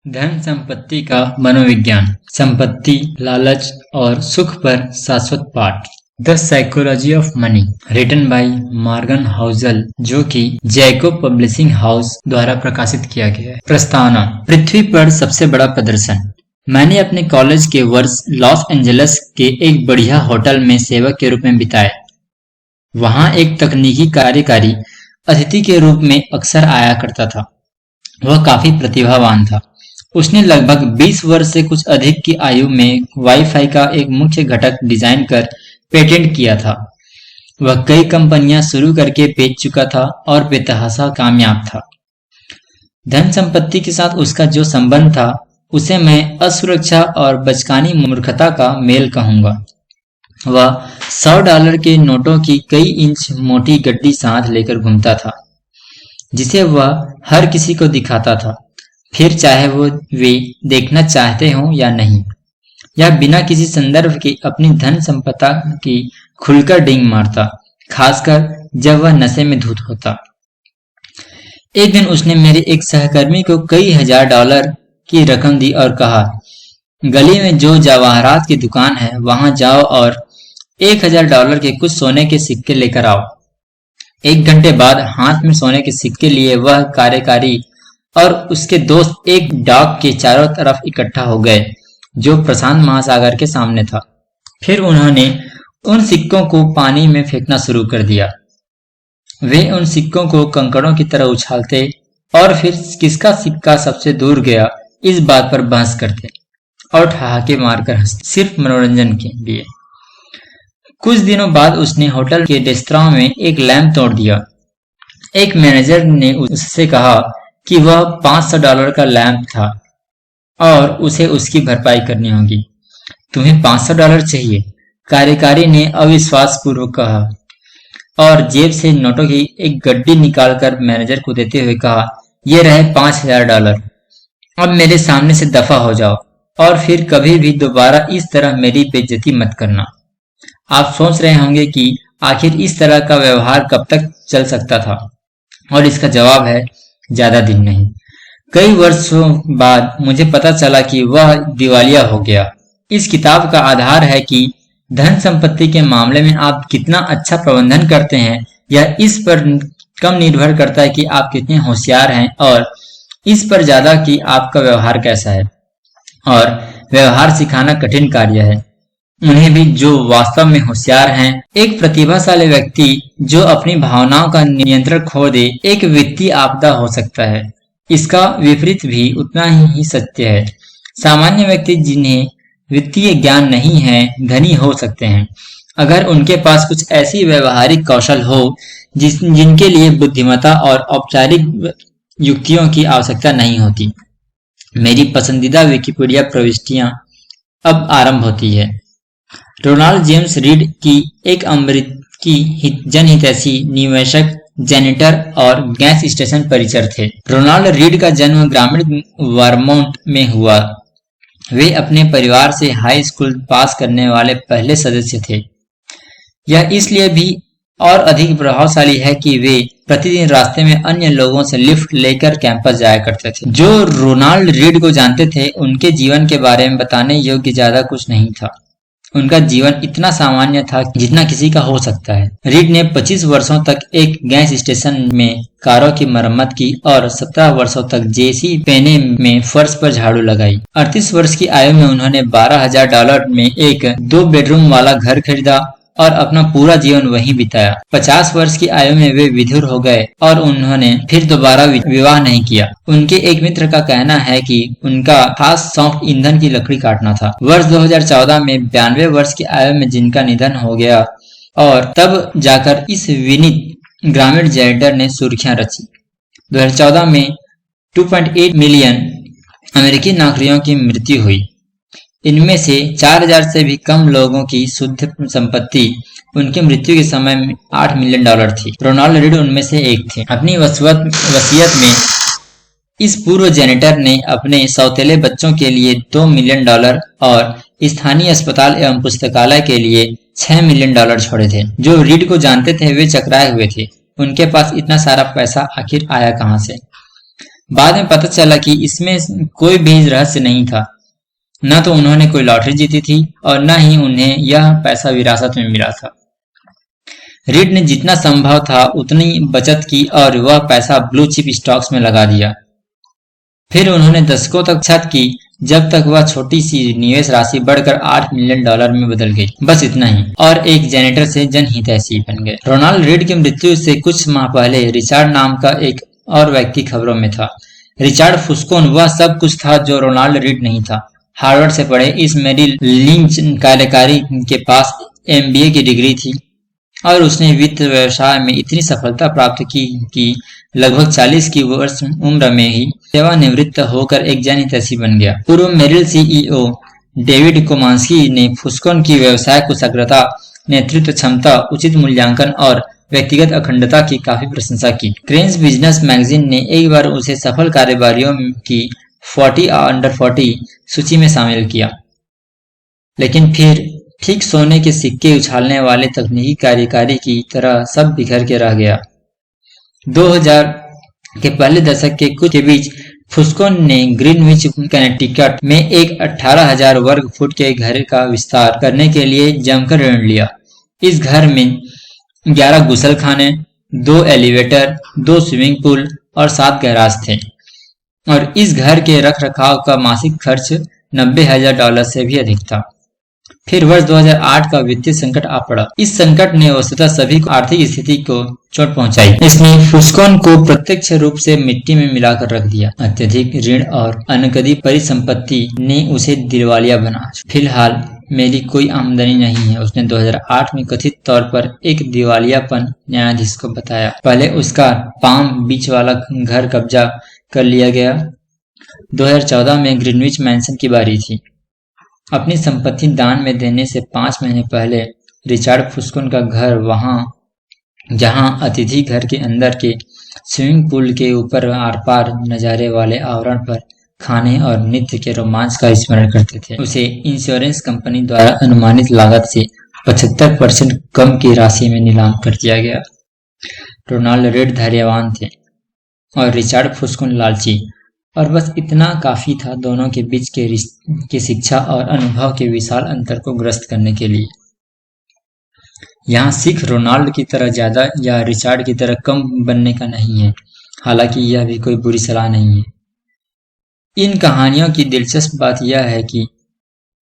धन संपत्ति का मनोविज्ञान, संपत्ति, लालच और सुख पर शाश्वत पाठ। The psychology of money, written by Morgan Housel, जो कि जैकोब पब्लिशिंग हाउस द्वारा प्रकाशित किया गया है। प्रस्तावना। पृथ्वी पर सबसे बड़ा प्रदर्शन। मैंने अपने कॉलेज के वर्ष लॉस एंजलिस के एक बढ़िया होटल में सेवक के रूप में बिताए। वहां एक तकनीकी कार्यकारी अतिथि के रूप में अक्सर आया करता था। वह काफी प्रतिभावान था। उसने लगभग 20 वर्ष से कुछ अधिक की आयु में वाईफाई का एक मुख्य घटक डिजाइन कर पेटेंट किया था। वह कई कंपनियां शुरू करके बेच चुका था और बेतहाशा कामयाब था। धन संपत्ति के साथ उसका जो संबंध था उसे मैं असुरक्षा और बचकानी मूर्खता का मेल कहूंगा। वह $100 के नोटों की कई इंच मोटी गड्डी साथ लेकर घूमता था, जिसे वह हर किसी को दिखाता था, फिर चाहे वे देखना चाहते हों या नहीं। या बिना किसी संदर्भ के अपनी धन संपदा की खुलकर डींग मारता, खासकर जब वह नशे में धुत होता। एक दिन उसने मेरे एक सहकर्मी को कई $1000 की रकम दी और कहा, गली में जो जवाहरात की दुकान है वहां जाओ और $1000 के कुछ सोने के सिक्के लेकर आओ। 1 घंटे बाद हाथ में सोने के सिक्के लिए वह कार्यकारी और उसके दोस्त एक डॉक के चारों तरफ इकट्ठा हो गए, जो प्रशांत महासागर के सामने था। फिर उन्होंने उन सिक्कों को पानी में फेंकना शुरू कर दिया। वे उन सिक्कों को कंकड़ों की तरह उछालते और फिर किसका सिक्का सबसे दूर गया इस बात पर बहस करते और ठहाके मारकर हंसते, सिर्फ मनोरंजन के लिए। कुछ दिनों बाद उसने होटल के रेस्तरां में एक लैंप तोड़ दिया। एक मैनेजर ने उससे कहा कि वह $500 का लैंप था और उसे उसकी भरपाई करनी होगी। तुम्हें $500 चाहिए? कार्यकारी ने अविश्वास पूर्वक कहा और जेब से नोटों की एक गड्डी निकालकर मैनेजर को देते हुए कहा, ये रहे $5000। अब मेरे सामने से दफा हो जाओ और फिर कभी भी दोबारा इस तरह मेरी बेइज्जती मत करना। आप सोच रहे होंगे कि आखिर इस तरह का व्यवहार कब तक चल सकता था, और इसका जवाब है, ज्यादा दिन नहीं। कई वर्षों बाद मुझे पता चला कि वह दिवालिया हो गया। इस किताब का आधार है कि धन संपत्ति के मामले में आप कितना अच्छा प्रबंधन करते हैं, यह इस पर कम निर्भर करता है कि आप कितने होशियार हैं और इस पर ज्यादा कि आपका व्यवहार कैसा है। और व्यवहार सिखाना कठिन कार्य है, उन्हें भी जो वास्तव में होशियार हैं। एक प्रतिभाशाली व्यक्ति जो अपनी भावनाओं का नियंत्रण खो दे एक वित्तीय आपदा हो सकता है। इसका विपरीत भी उतना ही सत्य है। सामान्य व्यक्ति जिन्हें वित्तीय ज्ञान नहीं है धनी हो सकते हैं, अगर उनके पास कुछ ऐसी व्यवहारिक कौशल हो जिनके लिए बुद्धिमत्ता और औपचारिक युक्तियों की आवश्यकता नहीं होती। मेरी पसंदीदा विकिपीडिया प्रविष्टियां अब आरंभ होती है। रोनाल्ड जेम्स रीड की एक अमेरिकी जनहितैषी निवेशक, जेनेटर और गैस स्टेशन परिचर थे। रोनाल्ड रीड का जन्म ग्रामीण वर्मोंट में हुआ। वे अपने परिवार से हाई स्कूल पास करने वाले पहले सदस्य थे। यह इसलिए भी और अधिक प्रभावशाली है कि वे प्रतिदिन रास्ते में अन्य लोगों से लिफ्ट लेकर कैंपस जाया करते थे। जो रोनाल्ड रीड को जानते थे उनके जीवन के बारे में बताने योग्य ज्यादा कुछ नहीं था। उनका जीवन इतना सामान्य था जितना किसी का हो सकता है। रीड ने 25 वर्षों तक एक गैस स्टेशन में कारों की मरम्मत की और 17 वर्षों तक जेसी पेने में फर्श पर झाड़ू लगाई। 38 वर्ष की आयु में उन्होंने $12000 में एक 2 बेडरूम वाला घर खरीदा और अपना पूरा जीवन वहीं बिताया। 50 वर्ष की आयु में वे विधुर हो गए और उन्होंने फिर दोबारा विवाह नहीं किया। उनके एक मित्र का कहना है कि उनका खास शौक ईंधन की लकड़ी काटना था। वर्ष 2014 में 92 वर्ष की आयु में जिनका निधन हो गया और तब जाकर इस विनीत ग्रामीण जेनेटर ने सुर्खियां रची। 2014 में 2.8 मिलियन अमेरिकी नागरिकों की मृत्यु हुई। इनमें से 4000 से भी कम लोगों की शुद्ध संपत्ति उनकी मृत्यु के समय में $8 मिलियन थी। रोनाल्ड रीड उनमें से एक थे। अपनी वसीयत में इस पूर्व जेनेटर ने अपने सौतेले बच्चों के लिए $2 मिलियन और स्थानीय अस्पताल एवं पुस्तकालय के लिए $6 मिलियन छोड़े थे। जो रीड को जानते थे वे चकराए हुए थे। उनके पास इतना सारा पैसा आखिर आया कहां से? बाद में पता चला कि इसमें कोई भी रहस्य नहीं था। न तो उन्होंने कोई लॉटरी जीती थी और न ही उन्हें यह पैसा विरासत में मिला था। रीड ने जितना संभव था उतनी बचत की और वह पैसा ब्लू चिप स्टॉक्स में लगा दिया। फिर उन्होंने दशकों तक बचत की, जब तक वह छोटी सी निवेश राशि बढ़कर $8 मिलियन में बदल गई। बस इतना ही, और एक जेनेटर से जनहितैषी बन गए। रोनाल्ड रीड की मृत्यु से कुछ माह पहले रिचार्ड नाम का एक और व्यक्ति खबरों में था। रिचार्ड फुस्कोन वह सब कुछ था जो रोनाल्ड रीड नहीं था। हार्वर्ड से पढ़े इस मेरिल लिंच कार्यकारी के पास MBA की डिग्री थी और उसने वित्त व्यवसाय में इतनी सफलता प्राप्त की कि लगभग 40 की वर्ष उम्र में ही सेवानिवृत्त होकर एक जनहितैषी बन गया। पूर्व मेरिल CEO डेविड कोमांस्की ने फुस्कोन की व्यवसाय कुशलता, नेतृत्व क्षमता, उचित मूल्यांकन और व्यक्तिगत अखंडता की काफी प्रशंसा की। क्रेन्स बिजनेस मैगजीन ने एक बार उसे सफल कारोबारियों की 40 अंडर 40 सूची में शामिल किया, लेकिन फिर ठीक सोने के सिक्के उछालने वाले तकनीकी कार्यकारी की तरह सब बिखर के रह गया। 2000 के पहले दशक के कुछ के बीच फुस्कोन ने ग्रीनविच कनेक्टिकट में एक 18,000 वर्ग फुट के घर का विस्तार करने के लिए जमकर ऋण लिया। इस घर में 11 गुसलखाने, 2 एलिवेटर, 2 स्विमिंग पूल और 7 गैराज थे, और इस घर के रख रखाव का मासिक खर्च $90,000 से भी अधिक था। फिर वर्ष 2008 का वित्तीय संकट आ पड़ा। इस संकट ने वस्तुतः सभी को आर्थिक स्थिति को चोट पहुंचाई। इसने फुस्कोन को प्रत्यक्ष रूप से मिट्टी में मिलाकर रख दिया। अत्यधिक ऋण और अनकदी परिसंपत्ति ने उसे दिवालिया बना। फिलहाल मेरी कोई आमदनी नहीं है, उसने 2008 में कथित तौर पर एक दिवालियापन न्यायाधीश को बताया। पहले उसका पाम बीच वाला घर कब्जा कर लिया गया। 2014 में ग्रीनविच मैंसन की बारी थी। अपनी संपत्ति दान में देने से 5 महीने पहले रिचार्ड फुस्कोन का घर, वहां जहां अतिथि घर के अंदर के स्विमिंग पूल के ऊपर आर पार नजारे वाले आवरण पर खाने और नृत्य के रोमांच का स्मरण करते थे, उसे इंश्योरेंस कंपनी द्वारा अनुमानित लागत से 75% कम की राशि में नीलाम कर दिया गया। रोनाल्ड रीड धैर्यवान थे और रिचार्ड फुस्कोन लालची, और बस इतना काफी था दोनों के बीच के शिक्षा और अनुभव के विशाल अंतर को ग्रस्त करने के लिए। यहाँ सीख रोनाल्ड की तरह ज्यादा या रिचार्ड की तरह कम बनने का नहीं है, हालांकि यह भी कोई बुरी सलाह नहीं है। इन कहानियों की दिलचस्प बात यह है कि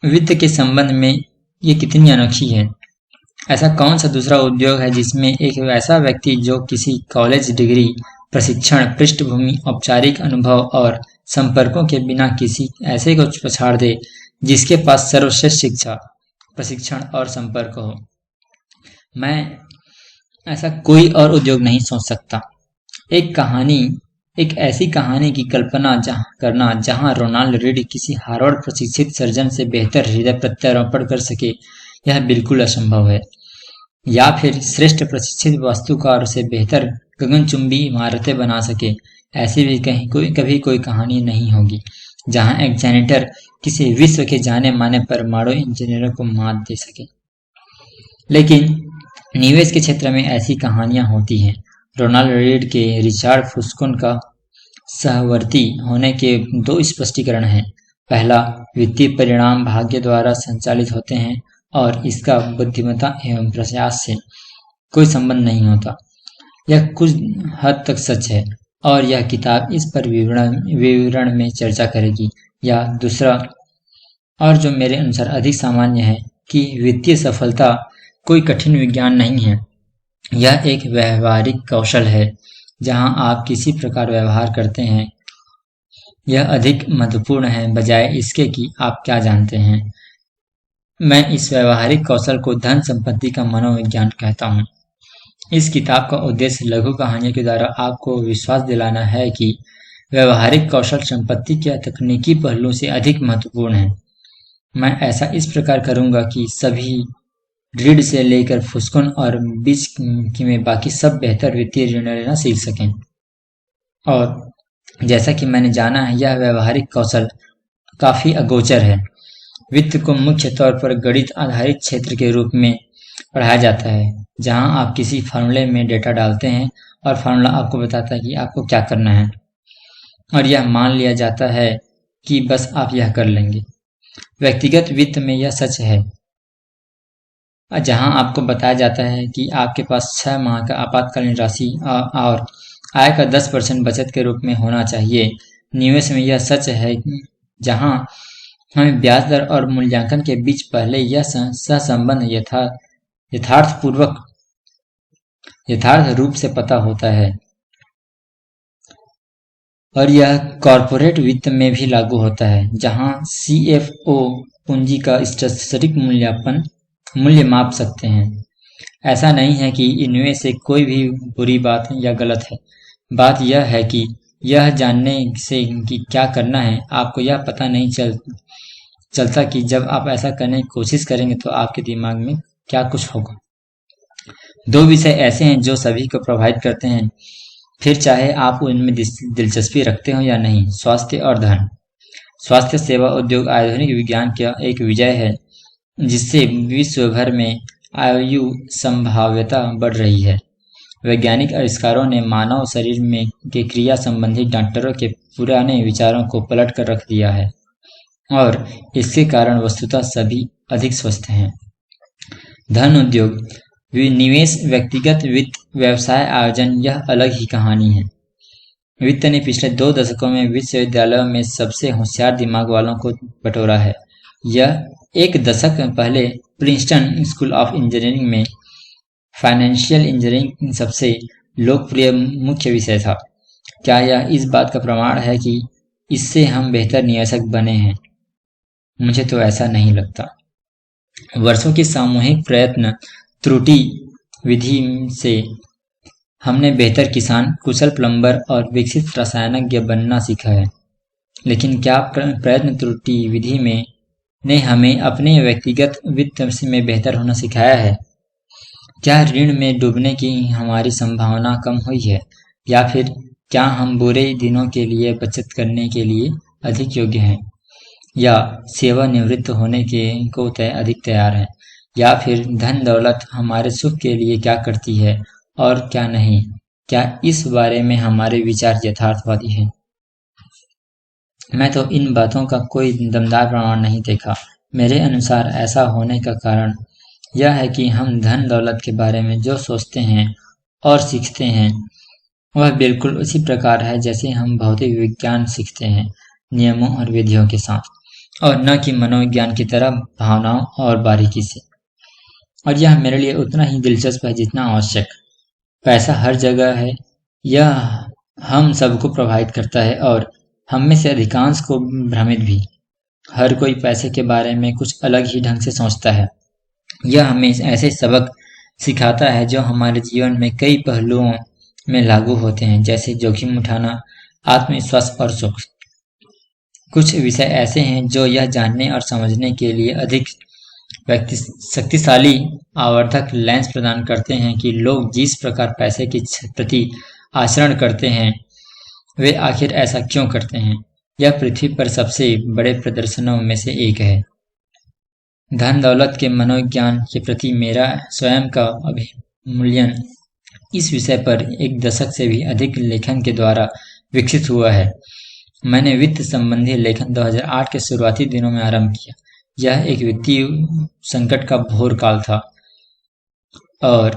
वित्त के संबंध में ये कितनी अनोखी है। ऐसा कौन सा दूसरा उद्योग है जिसमें एक ऐसा व्यक्ति जो किसी कॉलेज डिग्री, प्रशिक्षण, पृष्ठभूमि, औपचारिक अनुभव और संपर्कों के बिना किसी ऐसे को पछाड़ दे जिसके पास सर्वश्रेष्ठ शिक्षा, प्रशिक्षण और संपर्क हो। मैं ऐसा कोई और उद्योग नहीं सोच सकता। एक ऐसी कहानी की कल्पना करना जहां रोनाल्ड रीड किसी हार्वर्ड प्रशिक्षित सर्जन से बेहतर हृदय प्रत्यारोपण कर सके, यह बिल्कुल असंभव है। या फिर श्रेष्ठ प्रशिक्षित वास्तुकार से बेहतर गगनचुंबी इमारतें बना सके, ऐसी भी कभी कोई कहानी नहीं होगी जहां एक जेनेटर किसी विश्व के जाने माने परमाणु इंजीनियरों को मात दे सके। लेकिन निवेश के क्षेत्र में ऐसी कहानियां होती हैं। रोनाल्ड रीड के रिचार्ड फुस्कोन का सहवर्ती होने के 2 स्पष्टीकरण हैं। पहला, वित्तीय परिणाम भाग्य द्वारा संचालित होते हैं और इसका बुद्धिमत्ता एवं प्रयास से कोई संबंध नहीं होता। यह कुछ हद तक सच है और यह किताब इस पर विवरण में चर्चा करेगी। या दूसरा, और जो मेरे अनुसार अधिक सामान्य है, कि वित्तीय सफलता कोई कठिन विज्ञान नहीं है। यह एक व्यवहारिक कौशल है। जहां आप किसी प्रकार व्यवहार करते हैं, यह अधिक महत्वपूर्ण है बजाय इसके कि आप क्या जानते हैं। मैं इस व्यवहारिक कौशल को धन संपत्ति का मनोविज्ञान कहता हूँ। इस किताब का उद्देश्य लघु कहानियों के द्वारा आपको विश्वास दिलाना है कि व्यवहारिक कौशल संपत्ति के तकनीकी पहलू से अधिक महत्वपूर्ण है। मैं ऐसा इस प्रकार करूंगा कि सभी रीड से लेकर फुस्कोन और बीच में बाकी सब बेहतर वित्तीय निर्णय लेना सीख सकें। और जैसा कि मैंने जाना है, यह व्यवहारिक कौशल काफी अगोचर है। वित्त को मुख्य तौर पर गणित आधारित क्षेत्र के रूप में पढ़ाया जाता है, जहां आप किसी फार्मूले में डेटा डालते हैं और फार्मूला आपको बताता है कि आपको क्या करना है। और यह मान लिया जाता है कि बस आप यह कर लेंगे। व्यक्तिगत वित्त में यह सच है, जहां आपको बताया जाता है कि आपके पास 6 माह का आपातकालीन राशि और आय का 10% बचत के रूप में होना चाहिए। निवेश में यह सच है, जहां हमें ब्याज दर और मूल्यांकन के बीच पहले यह सहसंबंध यथार्थ रूप से पता होता है। और यह कॉर्पोरेट वित्त में भी लागू होता है, जहां सीएफओ पूंजी का स्टैटिस्टिक मूल्य माप सकते हैं। ऐसा नहीं है कि इनमें से कोई भी बुरी बात या गलत है। बात यह है कि यह जानने से कि क्या करना है, आपको यह पता नहीं चलता कि जब आप ऐसा करने की कोशिश करेंगे तो आपके दिमाग में क्या कुछ होगा। 2 विषय ऐसे हैं जो सभी को प्रभावित करते हैं, फिर चाहे आप उनमें दिलचस्पी रखते हो या नहीं: स्वास्थ्य और धन। स्वास्थ्य सेवा उद्योग आधुनिक विज्ञान का एक विजय है, जिससे विश्व भर में आयु संभाव्यता बढ़ रही है। वैज्ञानिक आविष्कारों ने मानव शरीर में के क्रिया संबंधी डॉक्टरों के पुराने विचारों को पलट कर रख दिया है, और इसके कारण वस्तुतः सभी अधिक स्वस्थ हैं। धन उद्योग, निवेश, व्यक्तिगत वित्त, व्यवसाय आयोजन, यह अलग ही कहानी है। वित्त ने पिछले 2 दशकों में विश्वविद्यालयों में सबसे होशियार दिमाग वालों को बटोरा है। यह 1 दशक पहले प्रिंसटन स्कूल ऑफ इंजीनियरिंग में फाइनेंशियल इंजीनियरिंग सबसे लोकप्रिय मुख्य विषय था। क्या यह इस बात का प्रमाण है कि इससे हम बेहतर निवेशक बने हैं? मुझे तो ऐसा नहीं लगता। वर्षों की सामूहिक प्रयत्न त्रुटि विधि से हमने बेहतर किसान, कुशल प्लम्बर और विकसित रसायनज्ञ बनना सीखा है। लेकिन क्या प्रयत्न त्रुटि विधि ने हमें अपने व्यक्तिगत वित्त में बेहतर होना सिखाया है? क्या ऋण में डूबने की हमारी संभावना कम हुई है, या फिर क्या हम बुरे दिनों के लिए बचत करने के लिए अधिक योग्य हैं, या सेवानिवृत्त होने को अधिक तैयार हैं, या फिर धन दौलत हमारे सुख के लिए क्या करती है और क्या नहीं? क्या इस बारे में हमारे विचार यथार्थवादी हैं? मैं तो इन बातों का कोई दमदार प्रमाण नहीं देखा। मेरे अनुसार ऐसा होने का कारण यह है कि हम धन दौलत के बारे में जो सोचते हैं और सीखते हैं वह बिल्कुल उसी प्रकार है जैसे हम भौतिक विज्ञान सीखते हैं, नियमों और विधियों के साथ, और न कि मनोविज्ञान की तरह भावनाओं और बारीकी से। और यह मेरे लिए उतना ही दिलचस्प है जितना आवश्यक। पैसा हर जगह है, यह हम सबको प्रभावित करता है और हम में से अधिकांश को भ्रमित भी। हर कोई पैसे के बारे में कुछ अलग ही ढंग से सोचता है। यह हमें ऐसे सबक सिखाता है जो हमारे जीवन में कई पहलुओं में लागू होते हैं, जैसे जोखिम उठाना, आत्मविश्वास और सुख। कुछ विषय ऐसे हैं जो यह जानने और समझने के लिए अधिक शक्तिशाली आवर्धक लेंस प्रदान करते हैं कि लोग जिस प्रकार पैसे के प्रति आचरण करते हैं वे आखिर ऐसा क्यों करते हैं। यह पृथ्वी पर सबसे बड़े प्रदर्शनों में से एक है। धन दौलत के मनोविज्ञान के प्रति मेरा स्वयं का अभिमूल्यन इस विषय पर 1 दशक से भी अधिक लेखन के द्वारा विकसित हुआ है। मैंने वित्त संबंधी लेखन 2008 के शुरुआती दिनों में आरंभ किया। यह एक वित्तीय संकट का घोर काल था और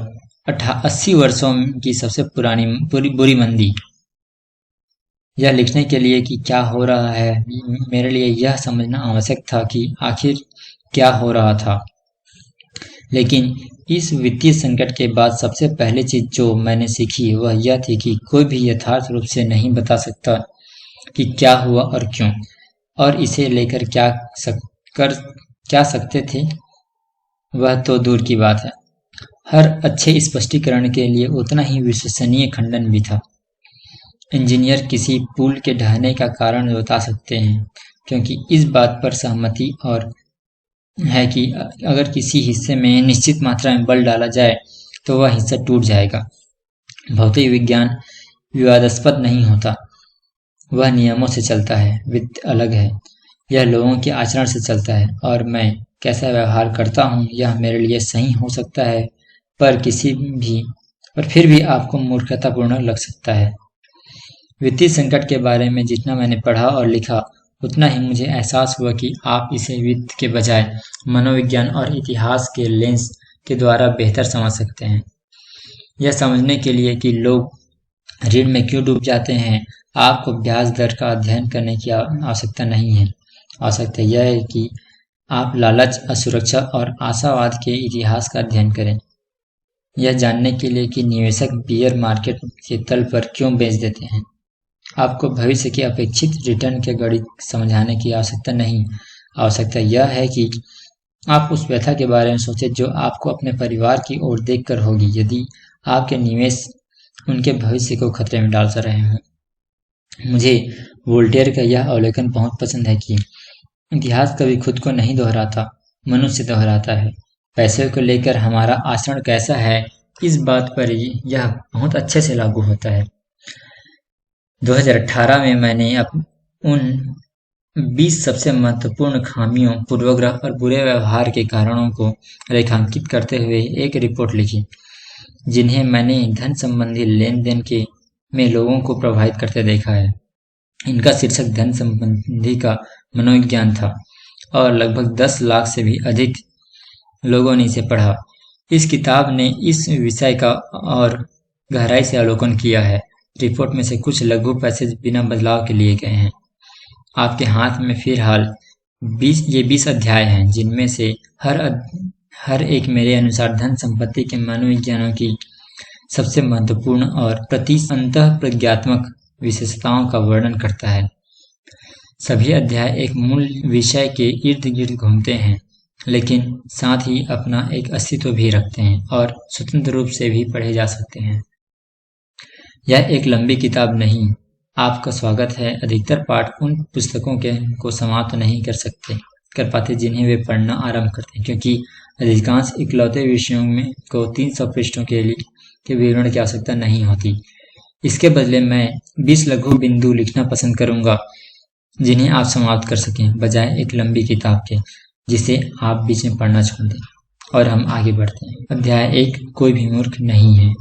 80 वर्षों की सबसे बुरी मंदी। यह लिखने के लिए कि क्या हो रहा है, मेरे लिए यह समझना आवश्यक था कि आखिर क्या हो रहा था। लेकिन इस वित्तीय संकट के बाद सबसे पहली चीज जो मैंने सीखी वह यह थी कि कोई भी यथार्थ रूप से नहीं बता सकता कि क्या हुआ और क्यों, और इसे लेकर क्या सकते थे वह तो दूर की बात है। हर अच्छे स्पष्टीकरण के लिए उतना ही विश्वसनीय खंडन भी था। इंजीनियर किसी पुल के ढहने का कारण बता सकते हैं, क्योंकि इस बात पर सहमति और है कि अगर किसी हिस्से में निश्चित मात्रा में बल डाला जाए तो वह हिस्सा टूट जाएगा। भौतिक विज्ञान विवादास्पद नहीं होता, वह नियमों से चलता है। वित्त अलग है, यह लोगों के आचरण से चलता है, और मैं कैसा व्यवहार करता हूँ यह मेरे लिए सही हो सकता है पर फिर भी आपको मूर्खतापूर्ण लग सकता है। वित्तीय संकट के बारे में जितना मैंने पढ़ा और लिखा, उतना ही मुझे एहसास हुआ कि आप इसे वित्त के बजाय मनोविज्ञान और इतिहास के लेंस के द्वारा बेहतर समझ सकते हैं। यह समझने के लिए कि लोग ऋण में क्यों डूब जाते हैं, आपको ब्याज दर का अध्ययन करने की आवश्यकता नहीं है। आवश्यकता यह है कि आप लालच, असुरक्षा और आशावाद के इतिहास का अध्ययन करें। यह जानने के लिए कि निवेशक बियर मार्केट के तल पर क्यों बेच देते हैं। आपको भविष्य के अपेक्षित रिटर्न के गणित समझाने की आवश्यकता नहीं। आवश्यकता यह है कि आप उस व्यथा के बारे में सोचें जो आपको अपने परिवार की ओर देखकर होगी यदि आपके निवेश उनके भविष्य को खतरे में डाल रहे हों। मुझे वोल्टेयर का यह अवलोकन बहुत पसंद है कि इतिहास कभी खुद को नहीं दोहराता, मनुष्य दोहराता है। पैसे को लेकर हमारा आचरण कैसा है, इस बात पर यह बहुत अच्छे से लागू होता है। 2018 में मैंने उन 20 सबसे महत्वपूर्ण खामियों, पूर्वाग्रह और बुरे व्यवहार के कारणों को रेखांकित करते हुए एक रिपोर्ट लिखी, जिन्हें मैंने धन संबंधी लेन-देन के में लोगों को प्रभावित करते देखा है। इनका शीर्षक धन संबंधी का मनोविज्ञान था और लगभग 10 लाख से भी अधिक लोगों ने इसे पढ़ा। इस किताब ने इस विषय का और गहराई से अवलोकन किया है। रिपोर्ट में से कुछ लघु पैसेज बिना बदलाव के लिए गए हैं। आपके हाथ में फिलहाल 20 अध्याय हैं, जिनमें से हर एक मेरे अनुसार धन संपत्ति के मनोविज्ञानों की सबसे महत्वपूर्ण और अंतःप्रज्ञात्मक विशेषताओं का वर्णन करता है। सभी अध्याय एक मूल विषय के इर्द गिर्द घूमते हैं, लेकिन साथ ही अपना एक अस्तित्व भी रखते हैं और स्वतंत्र रूप से भी पढ़े जा सकते हैं। यह एक लंबी किताब नहीं। आपका स्वागत है। अधिकतर पाठ उन पुस्तकों को समाप्त नहीं कर पाते जिन्हें वे पढ़ना आरंभ करते हैं, क्योंकि अधिकांश इकलौते विषयों में को 300 पृष्ठों के विवरण की आवश्यकता नहीं होती। इसके बदले मैं 20 लघु बिंदु लिखना पसंद करूंगा जिन्हें आप समाप्त कर सकें, बजाय एक लंबी किताब के जिसे आप बीच में पढ़ना छोड़ दें। और हम आगे बढ़ते हैं। अध्याय 1, कोई भी मूर्ख नहीं है।